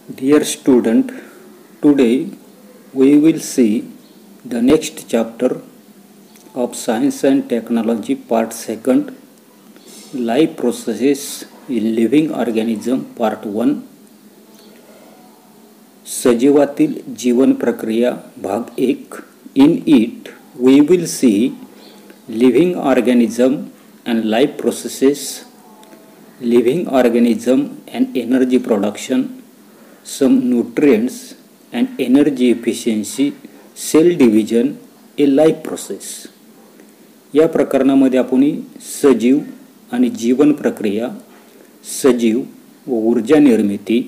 Dear student, today we will see the next chapter of Science and Technology Part 2, Life Processes in Living Organism Part 1, सजीवातील जीवन प्रक्रिया भाग 1. In it we will see living organism and life processes, living organism and energy production, some nutrients and energy efficiency, cell division, a life process. या प्रकरणामध्ये आपण सजीव आणि जीवन प्रक्रिया, सजीव व ऊर्जा निर्मिती,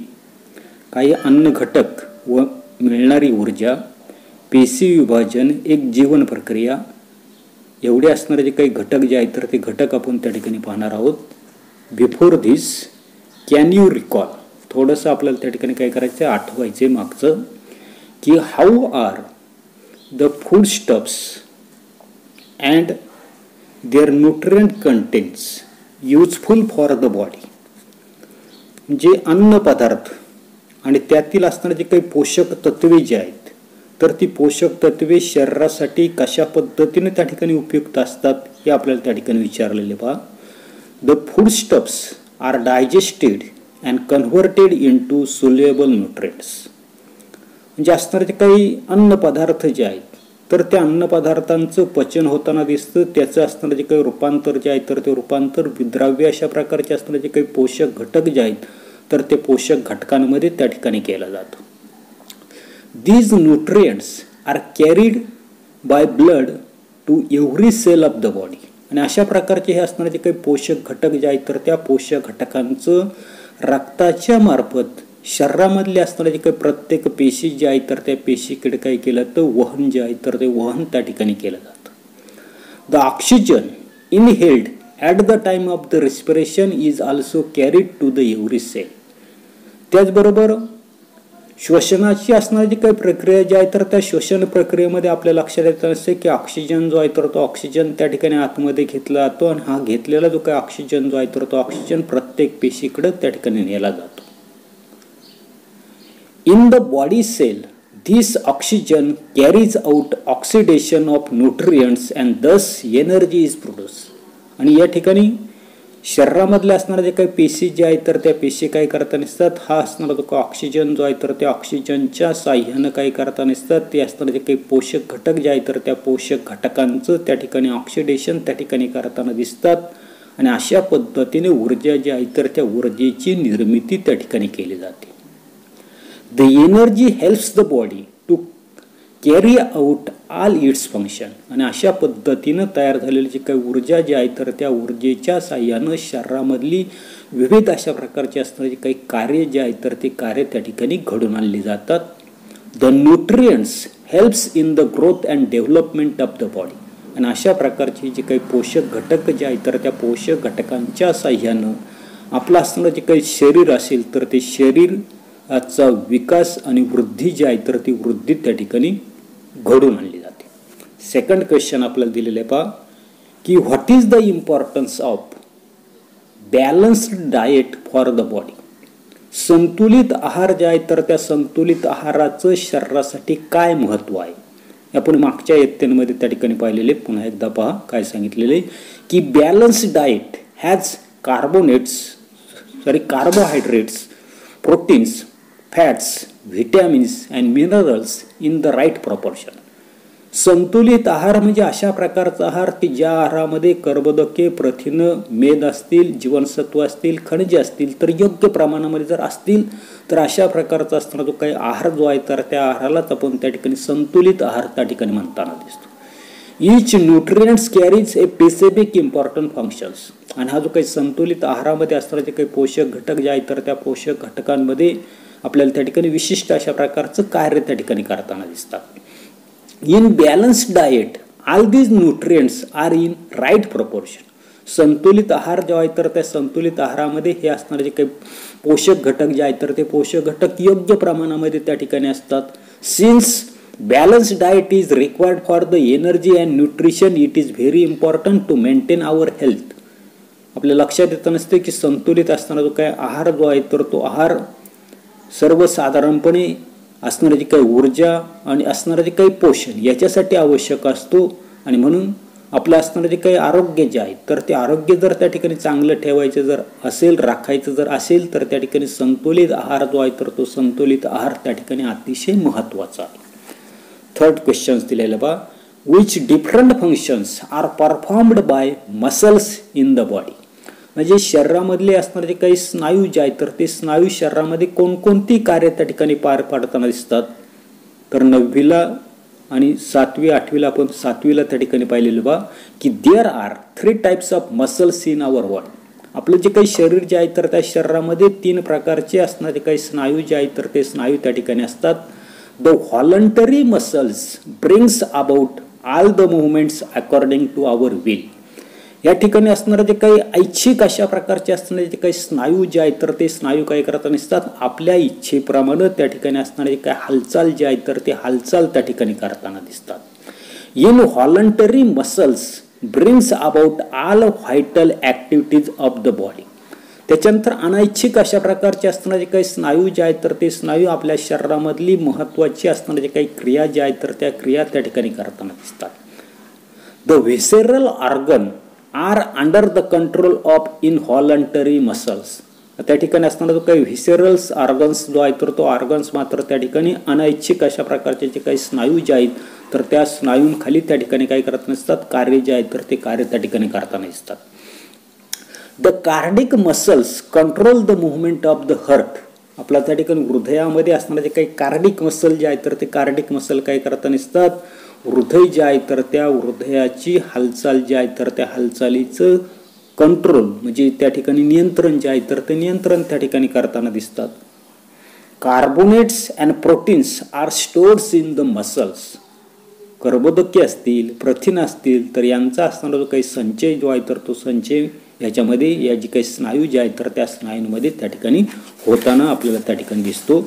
काही अन्न घटक व मिळणारी ऊर्जा, पेशी विभाजन, एक जीवन प्रक्रिया एवढे असणारे जे काही घटक जे आहेत तर ते घटक आपण त्या ठिकाणी पाहणार आहोत. Before this can you recall, थोडंसं आपल्याला त्या ठिकाणी काय करायचं आठवायचे मागचं की how are the food stuffs and their nutrient contents useful for the body. म्हणजे अन्न पदार्थ आणि त्यातील असणारे जे काही पोषक तत्वे जे आहेत तर ती पोषक तत्वे शरीरासाठी कशा पद्धतीने त्या ठिकाणी उपयुक्त असतात हे आपल्याला त्या ठिकाणी विचारलेले पहा. The food stuffs are digested and converted into soluble nutrients. म्हणजे असणारे जे काही अन्न पदार्थ जे आहेत तर त्या अन्न पदार्थांचं पचन होताना दिसतं. त्याचं असणारं जे काही रूपांतर जे आहे तर ते रूपांतर विद्राव्य अशा प्रकारचे असणारे जे काही पोषक घटक जे आहेत तर ते पोषक घटकांमध्ये त्या ठिकाणी केलं जातं. These nutrients are carried by blood to every cell of the body. आणि अशा प्रकारचे हे असणारे जे काही पोषक घटक जे आहेत तर त्या पोषक घटकांचं रक्ताच्या मार्फत शरीरामधले असणारे जे काही प्रत्येक पेशी जे आहेत तर त्या पेशीकडे काय केलं तर वहन जे आहे तर ते वहन त्या ठिकाणी केलं जातं. The oxygen inhaled at the time of the respiration is also carried to the every cell. त्याचबरोबर श्वसनाची असणारी जी काही प्रक्रिया जी आहे तर त्या श्वसन प्रक्रियेमध्ये आपल्या लक्षात येत असते की ऑक्सिजन जो आहे तर तो ऑक्सिजन त्या ठिकाणी आतमध्ये घेतला जातो आणि हा घेतलेला जो काही ऑक्सिजन जो आहे तर तो ऑक्सिजन प्रत्येक पेशीकडे त्या ठिकाणी नेला जातो. In the body cell this oxygen carries out oxidation of nutrients and thus energy is produce. आणि या ठिकाणी शरीरामधले असणारे जे काही पेशी जे आहेत तर त्या पेशी काय करता नसतात, हा असणारा जो ऑक्सिजन जो आहे तर त्या ऑक्सिजनच्या साह्यानं काय करता नसतात, ते असणारे जे काही पोषक घटक जे आहेत तर त्या पोषक घटकांचं त्या ठिकाणी ऑक्सिडेशन त्या ठिकाणी करताना दिसतात. आणि अशा पद्धतीने ऊर्जा जी आहे तर त्या ऊर्जेची निर्मिती त्या ठिकाणी केली जाते. The energy helps the body to carry out all its function. आणि अशा पद्धतीनं तयार झालेली जी काही ऊर्जा जी आहे तर त्या ऊर्जेच्या साह्यानं शरीरामधली विविध अशा प्रकारची असणारी काही कार्य जे आहेत तर ते कार्य त्या ठिकाणी घडून आणली जातात. The nutrients helps in the growth and development of the body. आणि अशा प्रकारची जी काही पोषक घटक जे आहेत तर त्या पोषक घटकांच्या साह्यानं आपलं असणारं जे काही शरीर असेल तर ते शरीराचा विकास आणि वृद्धी जी आहे तर ती वृद्धी त्या ठिकाणी घडून आणली जाते. सेकंड क्वेश्चन आपल्याला दिलेलं आहे पहा की what is the importance of balanced diet for the body. संतुलित आहार जे आहे तर त्या संतुलित आहाराचं शरीरासाठी काय महत्त्व आहे आपण मागच्या इयत्तेमध्ये त्या ठिकाणी पाहिलेले. पुन्हा एकदा पहा काय सांगितलेले की balanced diet has carbohydrates, proteins, fats, vitamins and minerals in the right proportion. संतुलित आहार म्हणजे अशा प्रकारचा आहार की ज्या आहारामध्ये कर्बोदके, प्रथिनं, मेद असतील, जीवनसत्व असतील, खनिजे असतील तर योग्य प्रमाणामध्ये जर असतील तर अशा प्रकारचा असणारा जो काही आहार जो आहे तर त्या आहारालाच आपण त्या ठिकाणी संतुलित आहार त्या ठिकाणी म्हणताना दिसतो. Each nutrients carries a specific important functions. आणि हा जो काही संतुलित आहारामध्ये असणारे जे काही पोषक घटक जे आहेत तर त्या पोषक घटकांमध्ये आपल्याला त्या ठिकाणी विशिष्ट अशा प्रकारचं कार्य त्या ठिकाणी करताना दिसतात. In balanced diet all these nutrients are in right proportion. संतुलित आहार जो आहे तर त्या संतुलित आहारामध्ये हे असणारे जे काही पोषक घटक जे आहेत तर ते पोषक घटक योग्य प्रमाणामध्ये त्या ठिकाणी असतात. Since balanced diet is required for the energy and nutrition it is very important to maintain our health. आपल्या लक्षात येत नसते की संतुलित असताना जो काय आहार जो आहे तर तो आहार सर्वसाधारणपणे असणारी जी काही ऊर्जा आणि असणारं जे काही पोषण याच्यासाठी आवश्यक असतो. आणि म्हणून आपलं असणारं जे काही आरोग्य जे आहे तर ते आरोग्य जर त्या ठिकाणी चांगलं ठेवायचं जर असेल, राखायचं जर असेल तर त्या ठिकाणी संतुलित आहार जो आहे तर तो संतुलित आहार त्या ठिकाणी अतिशय महत्त्वाचा आहे. थर्ड क्वेश्चन्स दिलेलं बा, which different functions are performed by muscles in the body. म्हणजे शरीरामधले असणारे जे काही स्नायू जे आहेत तर ते स्नायू शरीरामध्ये कोणकोणती कार्य त्या ठिकाणी पार पाडताना दिसतात. तर 9वीला आणि 7वी 8वीला आपण 7वीला त्या ठिकाणी पाहिलेलं बा की there are 3 types of muscles in our body. आपलं जे काही शरीर जे आहे तर त्या शरीरामध्ये 3 प्रकारचे असणारे काही स्नायू जे आहेत तर ते स्नायू त्या ठिकाणी असतात. The voluntary muscles brings about all the movements according to our will. या ठिकाणी असणारे जे काही ऐच्छिक अशा प्रकारचे असणारे जे काही स्नायू जे आहेत तर ते स्नायू काय करताना दिसतात, आपल्या इच्छेप्रमाणे त्या ठिकाणी असणारे जे काही हालचाल जे आहेत तर ते हालचाल त्या ठिकाणी करताना दिसतात. In voluntary muscles brings about all vital activities of the body. त्याच्यानंतर अनैच्छिक अशा प्रकारचे असणारे जे काही स्नायू जे आहेत तर ते स्नायू आपल्या शरीरामधली महत्त्वाची असणारे जे काही क्रिया ज्या आहेत तर त्या क्रिया त्या ठिकाणी करताना दिसतात. The visceral organ are under the control of involuntary muscles. त्या ठिकाणी असणारा जो काही व्हिसेरल्स ऑर्गन्स जो आहे तर तो ऑर्गन्स मात्र त्या ठिकाणी अनैच्छिक अशा प्रकारचे जे काही स्नायू जे आहेत तर त्या स्नायूंखाली त्या ठिकाणी काय करताना दिसतात, कार्य जे आहेत तर ते कार्य त्या ठिकाणी करताना दिसतात. The cardiac muscles control the movement of the heart. आपल्या त्या ठिकाणी हृदयामध्ये असणारे जे काही कार्डिक मसल जे आहेत तर ते कार्डिक मसल काय करताना दिसतात, हृदय जे आहे तर त्या हृदयाची हालचाल जी आहे तर त्या हालचालीचं कंट्रोल म्हणजे त्या ठिकाणी नियंत्रण जे आहे तर ते नियंत्रण त्या ठिकाणी करताना दिसतात. Carbonates and proteins are stores in the muscles. कर्बोदके असतील, प्रथिन असतील तर यांचा असणारा जो काही संचय जो आहे तर तो संचय याच्यामध्ये या जी काही स्नायू जे आहेत तर त्या स्नायूंमध्ये त्या ठिकाणी होताना आपल्याला त्या ठिकाणी दिसतो.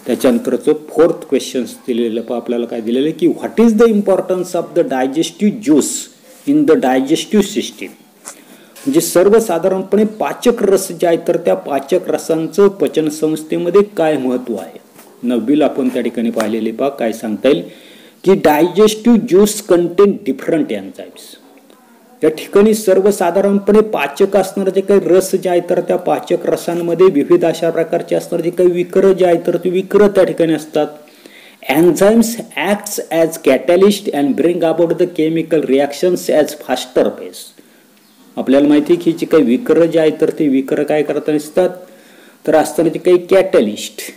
त्याच्यानंतरचं 4th क्वेश्चन्स दिलेलं आपल्याला काय दिलेलं आहे की what is the importance of the digestive juice in the digestive system. म्हणजे सर्वसाधारणपणे पाचक रस जे आहेत तर त्या पाचक रसांचं पचन संस्थेमध्ये काय महत्त्व आहे. 9वीला आपण त्या ठिकाणी पाहिलेले पहा काय सांगता येईल की digestive juice content different enzymes. या ठिकाणी सर्वसाधारणपणे पाचक असणारे जे काही रस जे आहे तर त्या पाचक रसांमध्ये विविध अशा प्रकारचे असणारे जे काही विकर जे आहेत तर ते विकर त्या ठिकाणी असतात. Enzymes acts as catalyst and bring about the chemical reactions as faster pace. आपल्याला माहिती आहे की जे काही विकर जे आहेत तर ते विकर काय करताना दिसतात तर असताना जे काही कॅटॅलिस्ट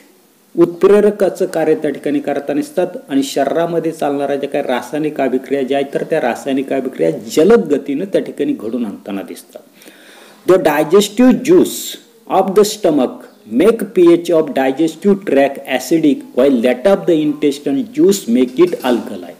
उत्प्रेरकाचं कार्य त्या ठिकाणी करताना दिसतात. आणि शरीरामध्ये चालणाऱ्या ज्या काही रासायनिक अभिक्रिया ज्या आहेत तर त्या रासायनिक अभिक्रिया जलद गतीनं त्या ठिकाणी घडून आणताना दिसतात. The digestive juice of the stomach make pH of digestive track acidic while that of the intestine juice make it alkaline.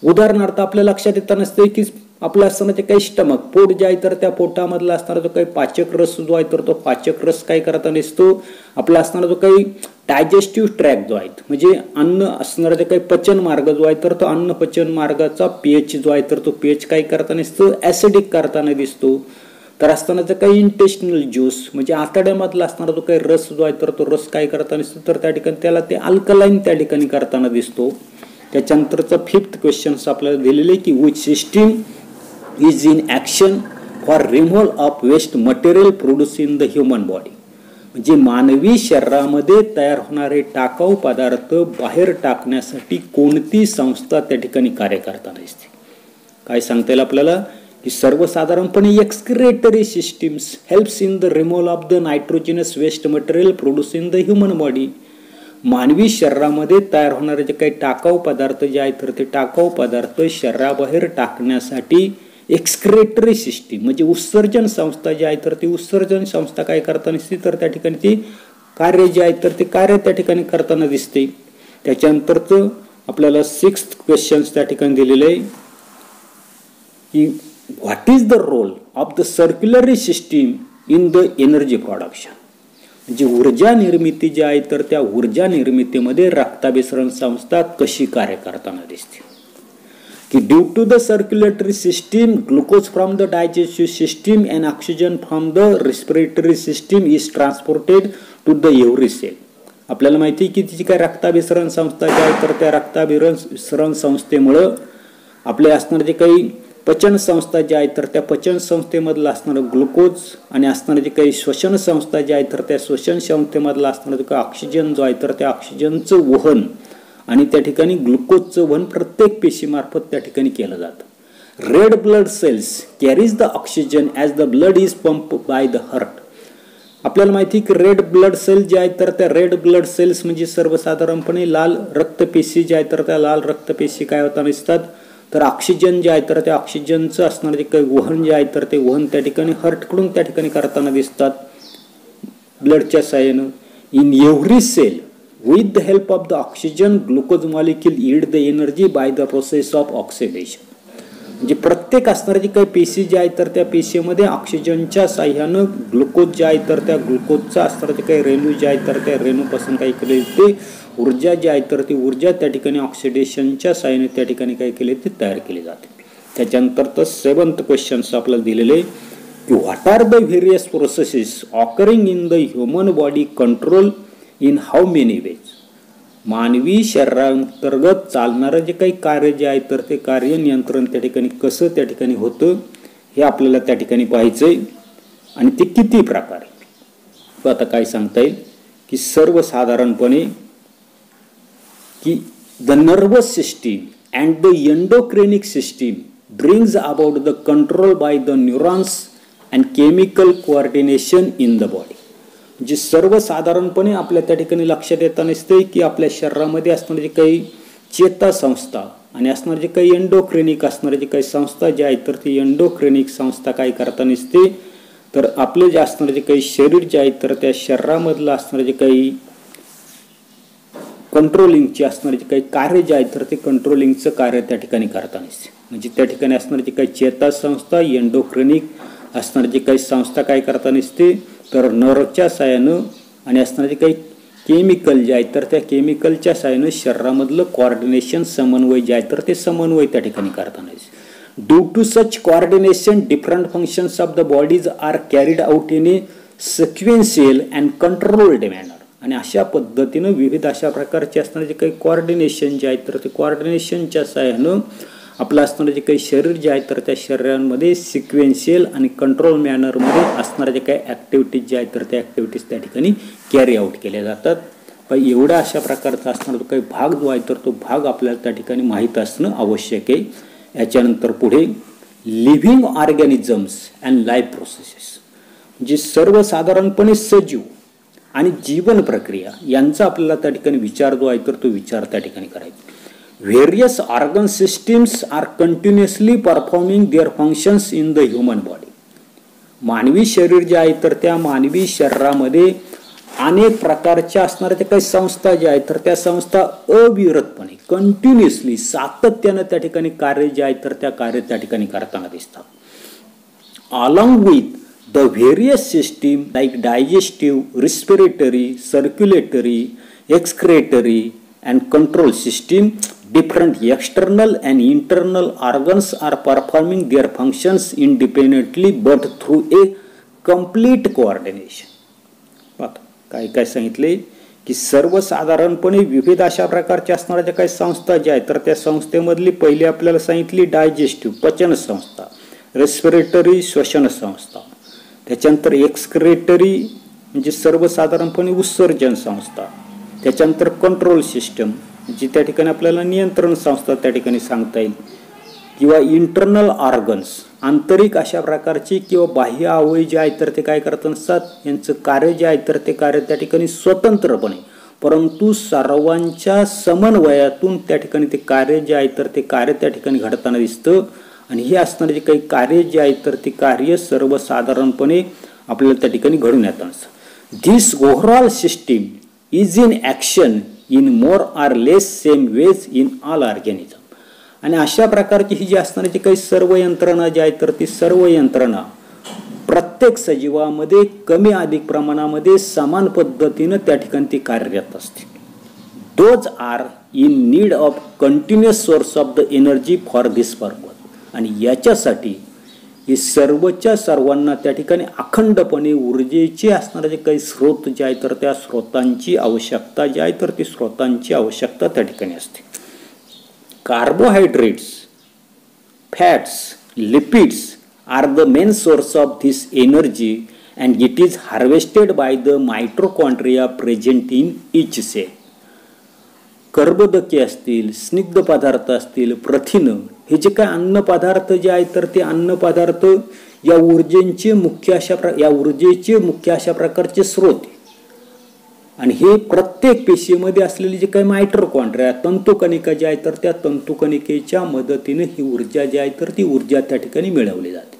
उदाहरणार्थ आपल्या लक्षात येताना असते की आपलं असताना जे काही स्टमक पोट जे आहे तर त्या पोटामधला असणारा जो काही पाचक रस जो आहे तर तो पाचक रस काय करताना दिसतो, आपला असणारा जो काही डायजेस्टिव्ह ट्रॅक जो आहे म्हणजे अन्न असणारा जे काही पचन मार्ग जो आहे तर तो अन्न पचन मार्गाचा pH जो आहे तर तो pH काय करताना दिसतो, ॲसिडिक करताना दिसतो. तर असताना जे काही इंटेस्टिनल ज्यूस म्हणजे आतड्यामधला असणारा जो काही रस जो आहे तर तो रस काय करताना दिसतो तर त्या ठिकाणी त्याला ते अल्कलाइन त्या ठिकाणी करताना दिसतो. त्याच्यानंतरचा 5th क्वेश्चन्स आपल्याला दिलेले की which system is in action for removal of waste material produce in the human body. म्हणजे मानवी शरीरामध्ये तयार होणारे टाकाऊ पदार्थ बाहेर टाकण्यासाठी कोणती संस्था त्या ठिकाणी कार्य करताना दिसते. काय सांगता येईल आपल्याला की सर्वसाधारणपणे excretory systems helps in the removal of the nitrogenous waste material produce in the human body. मानवी शरीरामध्ये तयार होणारे जे काही टाकाऊ पदार्थ जे आहेत तर ते टाकाऊ पदार्थ शरीराबाहेर टाकण्यासाठी एक्सक्रेटरी सिस्टीम म्हणजे उत्सर्जन संस्था जी आहे तर ती उत्सर्जन संस्था काय करताना दिसते तर त्या ठिकाणी ती कार्य जे आहे तर ते कार्य त्या ठिकाणी करताना दिसते. त्याच्यानंतरचं आपल्याला 6th क्वेश्चन्स त्या ठिकाणी दिलेलं आहे की what is the role of the circulatory system in the energy production. म्हणजे ऊर्जा निर्मिती जी आहे तर त्या ऊर्जा निर्मितीमध्ये रक्ताभिसरण संस्था कशी कार्य करताना दिसते की due to the circulatory system glucose from the digestive system and oxygen from the respiratory system is transported to the every cell. आपल्याला माहिती आहे की तिची काय रक्ताभिसरण संस्था जी आहे तर त्या रक्ताभिसरण संस्थेमुळं आपले असणारे जे काही पचन संस्था जी आहे तर त्या पचन संस्थेमधलं असणारं ग्लुकोज आणि असणारे जे काही श्वसन संस्था जी आहे तर त्या श्वसन संस्थेमधलं असणारं जे काही ऑक्सिजन जो आहे तर त्या ऑक्सिजनचं वहन आणि त्या ठिकाणी ग्लुकोजचं वहन प्रत्येक पेशीमार्फत त्या ठिकाणी केलं जातं. Red blood cells carries the oxygen as the blood is pump by the heart. आपल्याला माहिती आहे की रेड ब्लड सेल जे आहेत तर त्या रेड ब्लड सेल्स म्हणजे सर्वसाधारणपणे लाल रक्तपेशी ज्या आहेत तर त्या लाल रक्तपेशी काय होताना दिसतात तर ऑक्सिजन जे आहे तर त्या ऑक्सिजनचं असणारं जे काही वहन जे आहे तर ते वहन त्या ठिकाणी हार्टकडून त्या ठिकाणी करताना दिसतात ब्लडच्या साहाय्यानं. In every cell with the help of the oxygen glucose molecule yield the energy by the process of oxidation. म्हणजे प्रत्येक असणारे जे काही पेशी जे आहे तर त्या पेशीमध्ये ऑक्सिजनच्या साह्यानं ग्लुकोज जे आहे तर त्या ग्लुकोजचा असणारं जे काही रेणू जे आहे तर त्या रेणूपासून काही केले ते ऊर्जा जी आहे तर ती ऊर्जा त्या ठिकाणी ऑक्सिडेशनच्या साह्याने त्या ठिकाणी काय केले ते तयार केली जाते. त्याच्यानंतर तर 7th क्वेश्चन्स आपल्याला दिलेले की what are the various processes occurring in the human body control in how many ways. मानवी शरीरांतर्गत चालणारं जे काही कार्य जे आहे तर ते कार्य नियंत्रण त्या ठिकाणी कसं त्या ठिकाणी होतं हे आपल्याला त्या ठिकाणी पाहायचंय आणि ते किती प्रकारे. आता काय सांगता येईल की सर्वसाधारणपणे की the nervous system and the endocrine system brings about the control by the neurons and chemical coordination in the body. जे सर्वसाधारणपणे आपल्या त्या ठिकाणी लक्षात येताना दिसते की आपल्या शरीरामध्ये असणारे जे काही चेतासंस्था आणि असणारे जे काही एंडोक्रिनिक असणारे जे काही संस्था जे आहेत तर ती एंडोक्रिनिक संस्था काय करताना दिसते तर आपले जे असणारे जे काही शरीर जे आहे तर त्या शरीरामधलं असणारे जे काही कंट्रोलिंगचे असणारे जे काही कार्य जे आहे तर ते कंट्रोलिंगचं कार्य त्या ठिकाणी करताना दिसते. म्हणजे त्या ठिकाणी असणारे जे काही चेतासंस्था एंडोक्रिनिक असणारे जे काही संस्था काय करताना दिसते तर नर्वच्या साह्यानं आणि असणारे जे काही केमिकल जे आहेत तर त्या केमिकलच्या साह्यानं शरीरामधलं कोऑर्डिनेशन समन्वय जे आहे तर ते समन्वय त्या ठिकाणी करताना दिसते. Due to such coordination different functions of the bodies are carried out in a sequential and controlled manner. आणि अशा पद्धतीनं विविध अशा प्रकारचे असणारे जे काही कोऑर्डिनेशन जे आहेत तर ते कोऑर्डिनेशनच्या साह्यानं आपलं असणारं जे काही शरीर जे आहे तर त्या शरीरांमध्ये सिक्वेन्शियल आणि कंट्रोल मॅनरमध्ये असणारे जे काही ॲक्टिव्हिटीज जे आहेत तर त्या ॲक्टिव्हिटीज त्या ठिकाणी कॅरी आउट केल्या जातात. पण एवढ्या अशा प्रकारचा असणारा जो काही भाग जो आहे तर तो भाग आपल्याला त्या ठिकाणी माहीत असणं आवश्यक आहे. याच्यानंतर पुढे living organisms and life processes. जे सर्वसाधारणपणे सजीव आणि जीवन प्रक्रिया यांचा आपल्याला त्या ठिकाणी विचार जो आहे तर तो विचार त्या ठिकाणी करायचा. Various organ systems are continuously performing their functions in the human body. मानवी शरीर जे आहे तर त्या मानवी शरीरामध्ये अनेक प्रकारच्या असणाऱ्या त्या काही संस्था ज्या आहेत तर त्या संस्था अविरतपणे कंटिन्युअसली सातत्यानं त्या ठिकाणी कार्य जे आहे तर त्या कार्य त्या ठिकाणी करताना दिसतात. Along with the various system like digestive, respiratory, circulatory, excretory and control system, different external and internal organs are performing their functions independently but through a complete coordination. काय काय सांगितले की सर्वसाधारणपणे विविध अशा प्रकारच्या असणाऱ्या ज्या काही संस्था ज्या आहेत तर त्या संस्थेमधली पहिली आपल्याला सांगितली डायजेस्टिव्ह पचन संस्था, रेस्पिरेटरी श्वसन संस्था, त्याच्यानंतर एक्सक्रेटरी म्हणजे सर्वसाधारणपणे उत्सर्जन संस्था, त्याच्यानंतर कंट्रोल सिस्टम जी त्या ठिकाणी आपल्याला नियंत्रण संस्था त्या ठिकाणी सांगता येईल, किंवा इंटरनल ऑर्गन्स आंतरिक अशा प्रकारची किंवा बाह्य अवयव जे आहेत तर ते काय करत नसतात, यांचं कार्य जे आहे तर ते कार्य त्या ठिकाणी स्वतंत्रपणे परंतु सर्वांच्या समन्वयातून त्या ठिकाणी ते कार्य जे आहे तर ते कार्य त्या ठिकाणी घडताना दिसतं. आणि हे असणारे जे काही कार्य जे आहेत तर ते कार्य सर्वसाधारणपणे आपल्याला त्या ठिकाणी घडून येतात. This overall system is in action in more or less same ways in all organism. आणि अशा प्रकारची ही जी असणारी जी काही सर्व यंत्रणा जी आहे तर ती सर्व यंत्रणा प्रत्येक सजीवामध्ये कमी अधिक प्रमाणामध्ये समान पद्धतीनं त्या ठिकाणी ती कार्यरत असते. Those are in need of continuous source of the energy for this purpose. आणि याच्यासाठी हे सर्वच्या सर्वांना त्या ठिकाणी अखंडपणे ऊर्जेचे असणारे जे काही स्रोत जे आहे तर त्या स्रोतांची आवश्यकता जी आहे तर ती स्रोतांची आवश्यकता त्या ठिकाणी असते. Carbohydrates, fats, lipids are the main source of this energy and it is harvested by the mitochondria present in each cell. कर्बोदके असतील, स्निग्ध पदार्थ असतील, प्रथिनं, हे जे काही अन्न पदार्थ जे आहेत तर ते अन्न पदार्थ या ऊर्जेचे मुख्य अशा प्रकारचे स्रोत आणि हे प्रत्येक पेशीमध्ये असलेली जे काही मायटोकॉन्ड्रिया तंतुकणिका जे आहे तर त्या तंतुकणिकेच्या मदतीने ही ऊर्जा जी आहे तर ती ऊर्जा त्या ठिकाणी मिळवली जाते.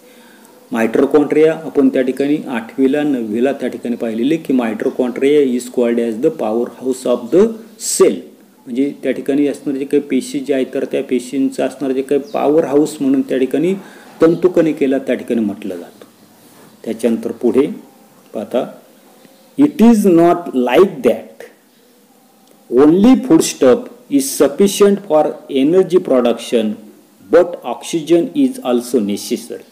मायटोकॉन्ड्रिया आपण त्या ठिकाणी 8वीला 9वीला त्या ठिकाणी पाहिलेले की mitochondria is called as the power house of the cell. म्हणजे त्या ठिकाणी असणारे जे काही पेशी जे आहेत तर त्या पेशींचं असणारं जे काही पॉवर हाऊस म्हणून त्या ठिकाणी तंतुकणिकेला त्या ठिकाणी म्हटलं जातं. त्याच्यानंतर पुढे पाहता, it is not like that only food stuff is sufficient for energy production but oxygen is also necessary.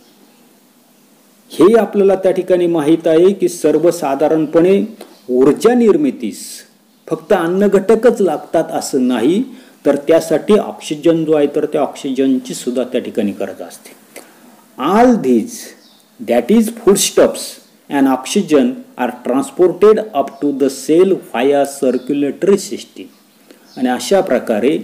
हे आपल्याला त्या ठिकाणी माहीत आहे की सर्वसाधारणपणे ऊर्जा निर्मितीस फक्त अन्न घटकच लागतात असं नाही, तर त्यासाठी ऑक्सिजन जो आहे तर त्या ऑक्सिजनची सुद्धा त्या ठिकाणी गरज असते. All these that is foodstuffs and oxygen are transported up to the cell via circulatory system. आणि अशा प्रकारे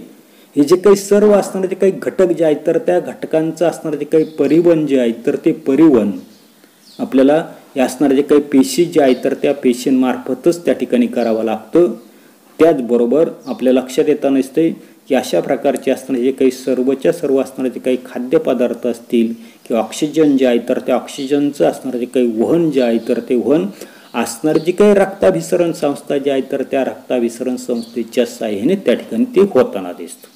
हे जे काही सर्व असणारे जे काही घटक जे आहेत तर त्या घटकांचं असणारे जे काही परिवहन जे आहे तर ते परिवहन आपल्याला हे असणारे जे काही पेशी जे आहेत तर त्या पेशींमार्फतच त्या ठिकाणी करावं लागतं. त्याचबरोबर आपल्या लक्षात येताना दिसते की अशा प्रकारचे असणारे जे काही सर्वच्या सर्व असणारे जे काही खाद्यपदार्थ असतील किंवा ऑक्सिजन जे आहे तर त्या ऑक्सिजनचं असणारं जे काही वहन जे आहे तर ते वहन असणारे जे काही रक्ताभिसरण संस्था जे आहे तर त्या रक्ताभिसरण संस्थेच्या साहाय्याने त्या ठिकाणी ते होताना दिसतं.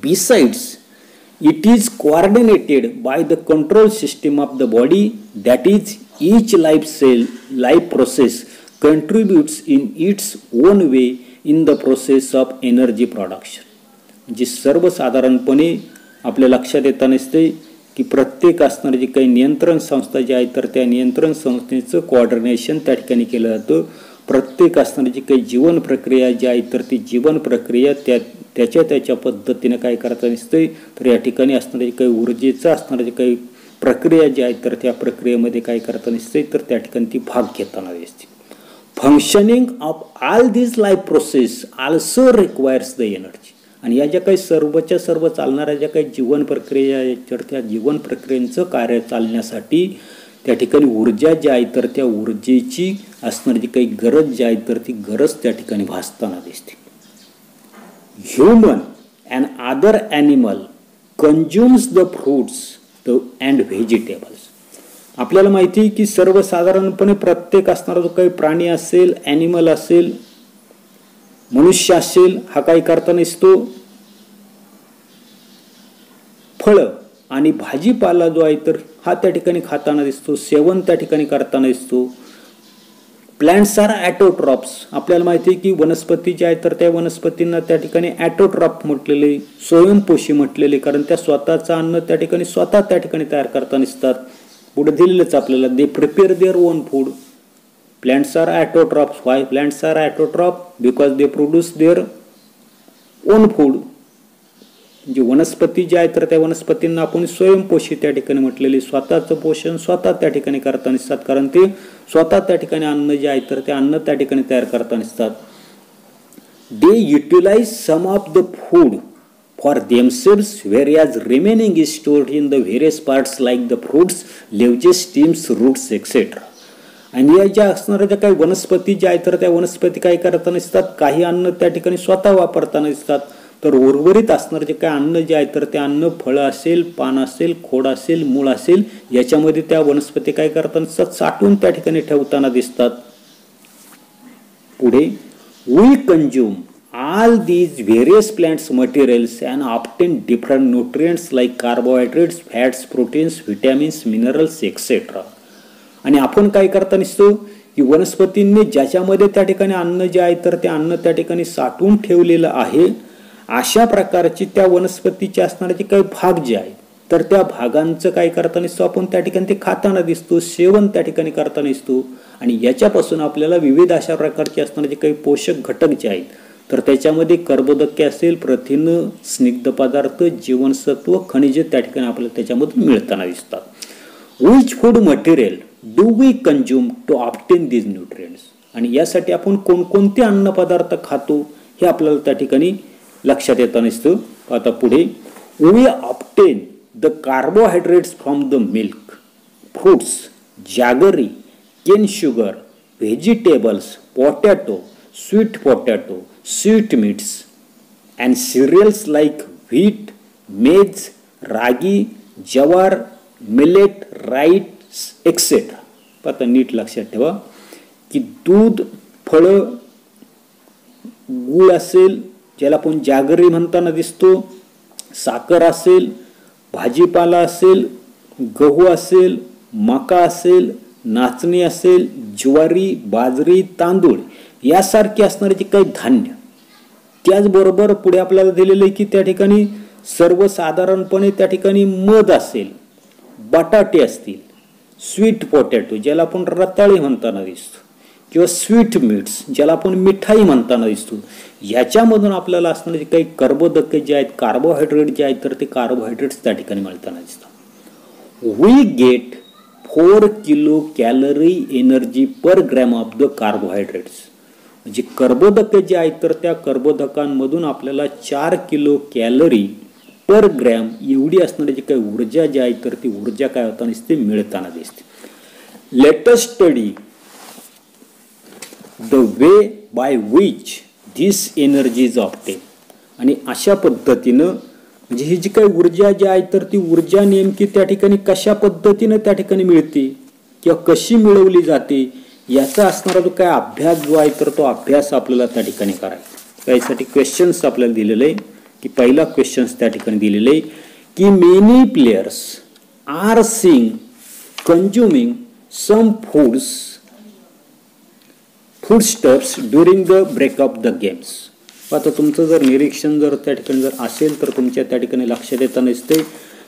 Besides it is coordinated by the control system of the body, that is each life process contributes in its own way in the process of energy production. म्हणजे सर्वसाधारणपणे आपल्या लक्षात येताना दिसते की प्रत्येक असणारी जी काही नियंत्रण संस्था जी आहे तर त्या नियंत्रण संस्थेचं कोऑर्डिनेशन त्या ठिकाणी केलं जातं. प्रत्येक असणारी जी काही जीवन प्रक्रिया जी आहे तर ती जीवन प्रक्रिया त्याच्या पद्धतीने काय करता दिसते तर या ठिकाणी असणारे काही ऊर्जेचं असणारे जे काही प्रक्रिया जी आहे तर त्या प्रक्रियेमध्ये काय करता दिसते तर त्या ठिकाणी ती भाग घेताना दिसते. Functioning of all this life process also requires the energy. आणि या ज्या काही सर्वच्या सर्व चालणाऱ्या ज्या काही जीवन प्रक्रिया तर त्या जीवन प्रक्रियेचं कार्य चालण्यासाठी त्या ठिकाणी ऊर्जा जी आहे तर त्या ऊर्जेची असणारी जी काही गरज जी आहे तर ती गरज त्या ठिकाणी भासताना दिसते. Human and other animal consumes the fruits and vegetables. आपल्याला माहिती आहे की सर्वसाधारणपणे प्रत्येक असणारा जो काही प्राणी असेल, ॲनिमल असेल, मनुष्य असेल, हा काय करताना दिसतो फळं आणि भाजीपाला जो आहे तर हा त्या ठिकाणी खाताना दिसतो, सेवन त्या ठिकाणी करताना दिसतो. Plants are autotrophs. आपल्याला माहिती आहे की वनस्पती जे आहे तर त्या वनस्पतींना त्या ठिकाणी ॲटोट्रॉप म्हटलेले, स्वयंपोषी म्हटलेले, कारण त्या स्वतःचं अन्न त्या ठिकाणी स्वतः त्या ठिकाणी तयार करताना दिसतात. पुढे दिलेलंच आपल्याला they prepare their own food. Plants are autotrophs. Why plants are autotroph? Because they produce their own food. म्हणजे वनस्पती जे आहे तर त्या वनस्पतींना आपण स्वयंपोषी त्या ठिकाणी म्हटलेले, स्वतःचं पोषण स्वतः त्या ठिकाणी करताना दिसतात, कारण ते स्वतः त्या ठिकाणी अन्न जे आहे तर ते अन्न त्या ठिकाणी तयार करताना दिसतात. They utilise some of the food for themselves whereas remaining is stored in the various parts like the fruits, leaves, stems, roots etcetera. आणि या ज्या असणाऱ्या ज्या काही वनस्पती ज्या आहेत तर त्या वनस्पती काय करताना दिसतात, काही अन्न त्या ठिकाणी स्वतः वापरताना दिसतात, तर उर्वरित असणारे जे काही अन्न जे आहे तर ते अन्न फळं असेल, पान असेल, खोड असेल, मूळ असेल, याच्यामध्ये त्या वनस्पती काय करताना दिसतात, साठवून त्या ठिकाणी ठेवताना दिसतात. पुढे we consume all these various plants materials and obtain different nutrients like carbohydrates, fats, proteins, vitamins, minerals etcetera. आणि आपण काय करताना दिसतो की वनस्पतींनी ज्याच्यामध्ये त्या ठिकाणी अन्न जे आहे तर ते अन्न त्या ठिकाणी साठवून ठेवलेलं आहे, अशा प्रकारची त्या वनस्पतीचे असणारे जे काही भाग जे आहेत तर त्या भागांचं काय करताना दिसतो आपण त्या ठिकाणी ते खाताना दिसतो, सेवन त्या ठिकाणी करताना दिसतो. आणि याच्यापासून आपल्याला विविध अशा प्रकारचे असणारे जे काही पोषक घटक जे आहेत तर त्याच्यामध्ये कर्बोदके असेल, प्रथिनं, स्निग्ध पदार्थ, जीवनसत्व, खनिजे त्या ठिकाणी आपल्याला त्याच्यामधून मिळताना दिसतात. Which food material do we consume to obtain these nutrients. आणि यासाठी आपण कोणकोणते अन्नपदार्थ खातो हे आपल्याला त्या ठिकाणी लक्षात येताना दिसतं. आता पुढे we obtain the carbohydrates from the milk, fruits, jaggery, cane sugar, vegetables, potato, sweet potato, sweet meats and cereals like wheat, maize, ragi, जवार, मिलेट, राईस एक्सेट्रा. आता नीट लक्षात ठेवा की दूध, फळं, गूळ असेल ज्याला आपण जॅगरी म्हणताना दिसतो, साखर असेल, भाजीपाला असेल, गहू असेल, मका असेल, नाचणी असेल, ज्वारी, बाजरी, तांदूळ यासारखे असणारे जे काही धान्य. त्याचबरोबर पुढे आपल्याला दिलेलं आहे की त्या ठिकाणी सर्वसाधारणपणे त्या ठिकाणी मध असेल, बटाटे असतील, स्वीट पोटॅटो ज्याला आपण रताळे म्हणताना दिसतो किंवा स्वीट मीट्स ज्याला आपण मिठाई म्हणताना दिसतो, ह्याच्यामधून आपल्याला असणारे जे काही कर्बोदके जे आहेत, कार्बोहायड्रेट जे आहेत तर ते कार्बोहायड्रेट्स त्या ठिकाणी मिळताना दिसतात. We get 4 kilo calorie energy per gram of the carbohydrates. म्हणजे कर्बोदके जे आहेत तर त्या कर्बोदकांमधून आपल्याला 4 किलो कॅलरी पर ग्रॅम एवढी असणारी जी काही ऊर्जा जी आहे तर ती ऊर्जा काय होताना दिसते, मिळताना दिसते. Latest study the way by which this energy is obtain. आणि अशा पद्धतीनं म्हणजे ही जी काही ऊर्जा जी आहे तर ती ऊर्जा नेमकी त्या ठिकाणी कशा पद्धतीनं त्या ठिकाणी मिळते किंवा कशी मिळवली जाते याचा असणारा जो काय अभ्यास जो आहे तर तो अभ्यास आपल्याला त्या ठिकाणी करायचा. त्यासाठी क्वेश्चन्स आपल्याला दिलेले आहे की पहिला क्वेश्चन्स त्या ठिकाणी दिलेले आहे की many players are seeing consuming some foodstuffs during the break of the games. आता तुमचं जर निरीक्षण जर त्या ठिकाणी जर असेल तर तुमच्या त्या ठिकाणी लक्षात येताना दिसते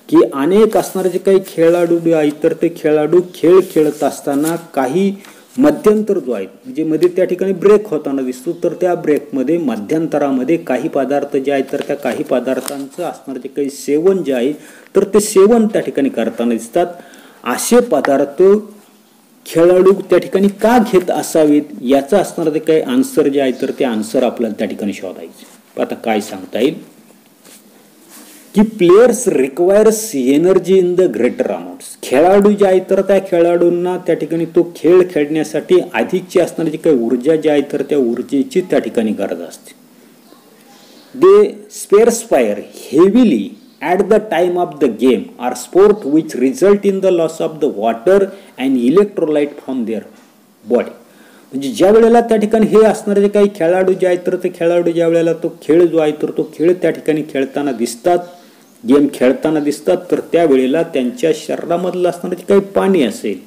की अनेक असणारे जे काही खेळाडू आहेत तर ते खेळाडू खेळ खेळत असताना काही मध्यंतर जो आहे म्हणजे मध्ये त्या ठिकाणी ब्रेक होताना दिसतो, तर त्या ब्रेकमध्ये मध्यंतरामध्ये काही पदार्थ जे आहेत तर त्या काही पदार्थांचं असणारे जे काही सेवन जे आहे तर ते सेवन त्या ठिकाणी करताना दिसतात. असे पदार्थ खेळाडू त्या ठिकाणी का घेत असावेत याचा असणारं ते काही आन्सर जे आहे तर ते आन्सर आपल्याला त्या ठिकाणी शोधायचे. आता काय सांगता येईल की players requires energy in the greater amounts. खेळाडू जे आहे तर त्या खेळाडूंना त्या ठिकाणी तो खेळ खेळण्यासाठी अधिकची असणारी जी काही ऊर्जा जी आहे तर त्या ऊर्जेची त्या ठिकाणी गरज असते. They spare heavily at the time of the game or sport which result in the loss of the water and electrolyte from their body. म्हणजे ज्या वेळेला त्या ठिकाणी हे असणारे जे काही खेळाडू जे आहेत तर ते खेळाडू ज्या वेळेला तो खेळ जो आहे तर तो खेळ त्या ठिकाणी खेळताना दिसतात, गेम खेळताना दिसतात, तर त्यावेळेला त्यांच्या शरीरामधलं असणारं जे काही पाणी असेल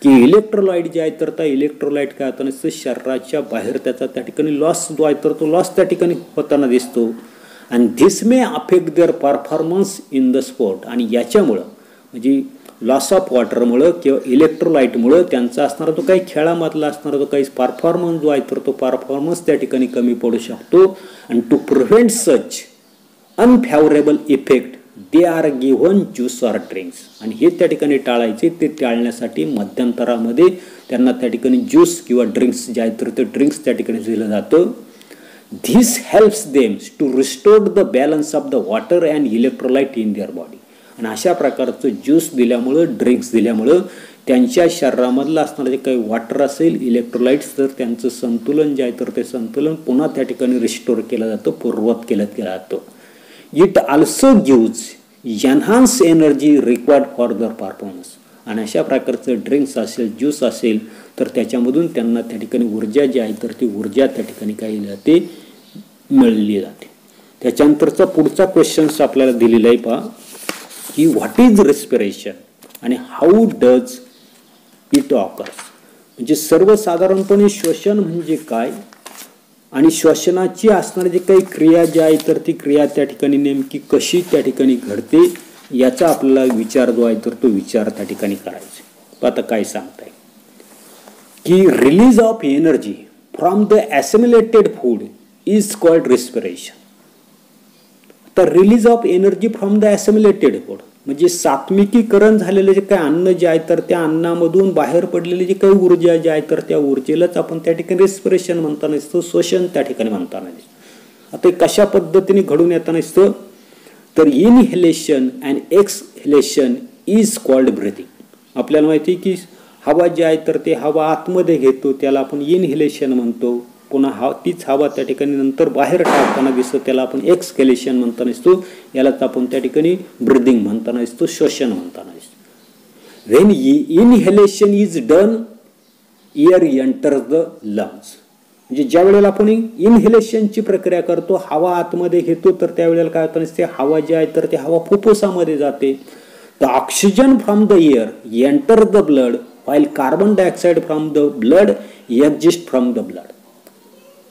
की इलेक्ट्रोलाइट जे आहे तर त्या इलेक्ट्रोलाइट काय होताना दिसतं शरीराच्या बाहेर त्याचा त्या ठिकाणी लॉस जो आहे तर तो लॉस त्या ठिकाणी होताना दिसतो. and this may affect their performance in the sport. आणि याच्यामुळं म्हणजे लॉस ऑफ वॉटरमुळं किंवा इलेक्ट्रोलाइटमुळं त्यांचा असणारा तो काही खेळामधला असणारा तो काही परफॉर्मन्स जो आहे तर तो परफॉर्मन्स त्या ठिकाणी कमी पडू शकतो. आणि to prevent such unfavourable effect they are given juice or drinks. आणि हे त्या ठिकाणी टाळायचे, ते टाळण्यासाठी मध्यंतरामध्ये त्यांना त्या ठिकाणी ज्यूस किंवा ड्रिंक्स जे आहेत तर ते ड्रिंक्स त्या ठिकाणी दिलं जातं. This helps them to restore the balance of the water and electrolyte in their body. आणि अशा प्रकारचं ज्यूस दिल्यामुळं, ड्रिंक्स दिल्यामुळं त्यांच्या शरीरामधलं असणारं जे काही वॉटर असेल, इलेक्ट्रोलाइट्स, तर त्यांचं संतुलन जे आहे तर ते संतुलन पुन्हा त्या ठिकाणी रिस्टोर केलं जातं, पूर्ववत केलं जातं. It also gives enhance energy required for the performance. आणि अशा प्रकारचं ड्रिंक्स असेल, ज्यूस असेल तर त्याच्यामधून त्यांना त्या ठिकाणी ऊर्जा जी आहे तर ती ऊर्जा त्या ठिकाणी काय जाते, मिळली जाते. त्याच्यानंतरचा पुढचा क्वेश्चन्स आपल्याला दिलेला आहे पहा की व्हॉट इज रेस्पिरेशन आणि हाऊ डज इट ऑकर्स. म्हणजे सर्वसाधारणपणे श्वसन म्हणजे काय आणि श्वसनाची असणारी जी काही क्रिया जी आहे तर ती क्रिया त्या ठिकाणी नेमकी कशी त्या ठिकाणी घडते याचा आपल्याला विचार जो आहे तर तो विचार त्या ठिकाणी करायचा. आता काय सांगताय की release of energy from the assimilated food is called respiration. तर release of energy from the assimilated food म्हणजे सात्विकीकरण झालेले जे काही अन्न जे आहे तर त्या अन्नामधून बाहेर पडलेली जी काही ऊर्जा जी आहे तर त्या ऊर्जेलाच आपण त्या ठिकाणी रेस्पिरेशन म्हणताना दिसतो, श्वसन त्या ठिकाणी म्हणताना दिसतो. आता कशा पद्धतीने घडून येताना दिसतं तर inhalation and exhalation is called breathing. आपल्याला माहिती की हवा जी आहे तर ते हवा आतमध्ये घेतो त्याला आपण इनहेलेशन म्हणतो, पुन्हा तीच हवा त्या ठिकाणी नंतर बाहेर टाकताना दिसतो त्याला आपण एक्सहेलेशन म्हणताना दिसतो, यालाच आपण त्या ठिकाणी ब्रीदिंग म्हणताना दिसतो, श्वसन म्हणताना दिसतो. When inhalation is done air enters the lungs. म्हणजे ज्या वेळेला आपण इनहेलेशनची प्रक्रिया करतो, हवा आतमध्ये घेतो तर त्यावेळेला काय होतं ते हवा जी आहे तर ते हवा फुफ्फुसामध्ये जाते. The oxygen from the air enter the blood while carbon dioxide from the blood exist from the blood.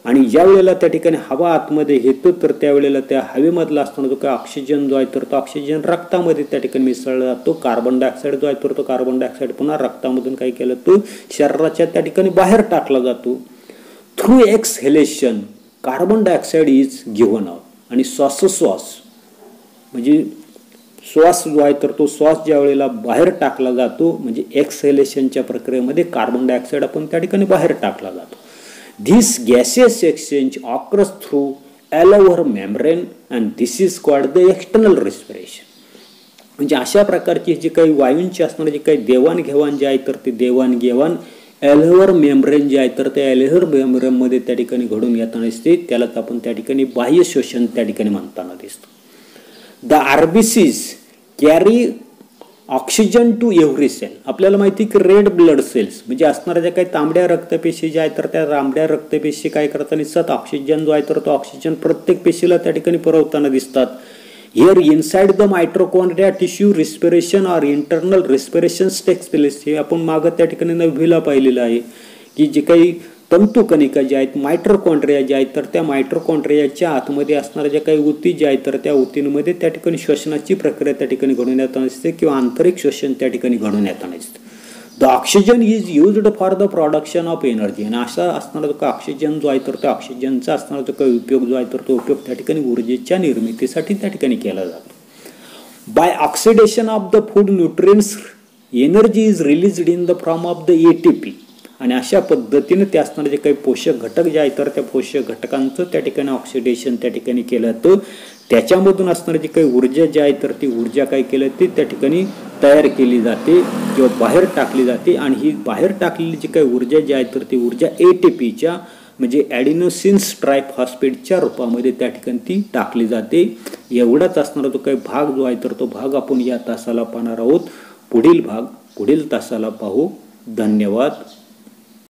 आणि ज्या वेळेला त्या ठिकाणी हवा आतमध्ये घेतो तर त्यावेळेला त्या हवेमधला असताना जो काय ऑक्सिजन जो आहे तर तो ऑक्सिजन रक्तामध्ये त्या ठिकाणी मिसळला जातो. कार्बन डायऑक्साईड जो आहे तर तो कार्बन डायऑक्साईड पुन्हा रक्तामधून काय केलं तो शरीराच्या त्या ठिकाणी बाहेर टाकला जातो. Through exhalation carbon dioxide is given out. आणि श्वासोश्वास म्हणजे श्वास जो आहे तर तो श्वास ज्या वेळेला बाहेर टाकला जातो म्हणजे एक्सहेलेशनच्या प्रक्रियेमध्ये कार्बन डायऑक्साईड आपण त्या ठिकाणी बाहेर टाकला जातो. This gaseous exchange occurs through all over membrane and this is called the external respiration. म्हणजे अशा प्रकारची जी काही वायूंची असणारी जी काही देवाणघेवाण जे आहे तर ती देवाणघेवाण ॲलोव्हर मेम्ब्रेन जे आहे तर त्या ॲलोव्हर मेम्ब्रेनमध्ये त्या ठिकाणी घडून येताना दिसते, त्यालाच आपण त्या ठिकाणी बाह्य श्वसन त्या ठिकाणी म्हणताना दिसतो. The RBCs carry oxygen to every cell. आपल्याला माहिती की रेड ब्लड सेल्स म्हणजे असणाऱ्या ज्या काही तांबड्या रक्तपेशी ज्या आहेत तर त्या तांबड्या रक्तपेशी काय करताना दिसतात, ऑक्सिजन जो आहे तर तो ऑक्सिजन प्रत्येक पेशीला त्या ठिकाणी पुरवताना दिसतात. Here inside the mitochondria tissue respiration or internal respiration takes place. हे आपण मागं त्या ठिकाणी 9वीला पाहिलेलं आहे की जे काही तंतुकणिका ज्या आहेत मायट्रोकॉन्ड्रिया ज्या आहेत तर त्या मायट्रोकॉन्ड्रियाच्या आतमध्ये असणाऱ्या ज्या काही ऊती ज्या आहेत तर त्या ऊतींमध्ये त्या ठिकाणी श्वसनाची प्रक्रिया त्या ठिकाणी घडून येताना दिसते किंवा आंतरिक श्वसन त्या ठिकाणी घडून येताना दिसते. The oxygen is used for the production of energy. आणि असा असणारा जो काही ऑक्सिजन जो आहे तर त्या ऑक्सिजनचा असणारा जो काही उपयोग जो आहे तर तो उपयोग त्या ठिकाणी ऊर्जेच्या निर्मितीसाठी त्या ठिकाणी केला जातो. By oxidation of the food nutrients energy is released in the form of the ATP. आणि अशा पद्धतीने ते असणारे जे काही पोषक घटक जे आहेत तर त्या पोषक घटकांचं त्या ठिकाणी ऑक्सिडेशन त्या ठिकाणी केलं जातं. त्याच्यामधून असणारी जी काही ऊर्जा जी आहे तर ती ऊर्जा काय केली ती त्या ठिकाणी तयार केली जाते किंवा बाहेर टाकली जाते. आणि ही बाहेर टाकलेली जी काही ऊर्जा जी आहे तर ती ऊर्जा एटीपीच्या म्हणजे ॲडिनोसिन्स ट्रायफॉस्फेटच्या रूपामध्ये त्या ठिकाणी ती टाकली जाते. एवढाच असणारा जो काही भाग जो आहे तर तो भाग आपण या तासाला पाहणार आहोत. पुढील भाग पुढील तासाला पाहू. धन्यवाद.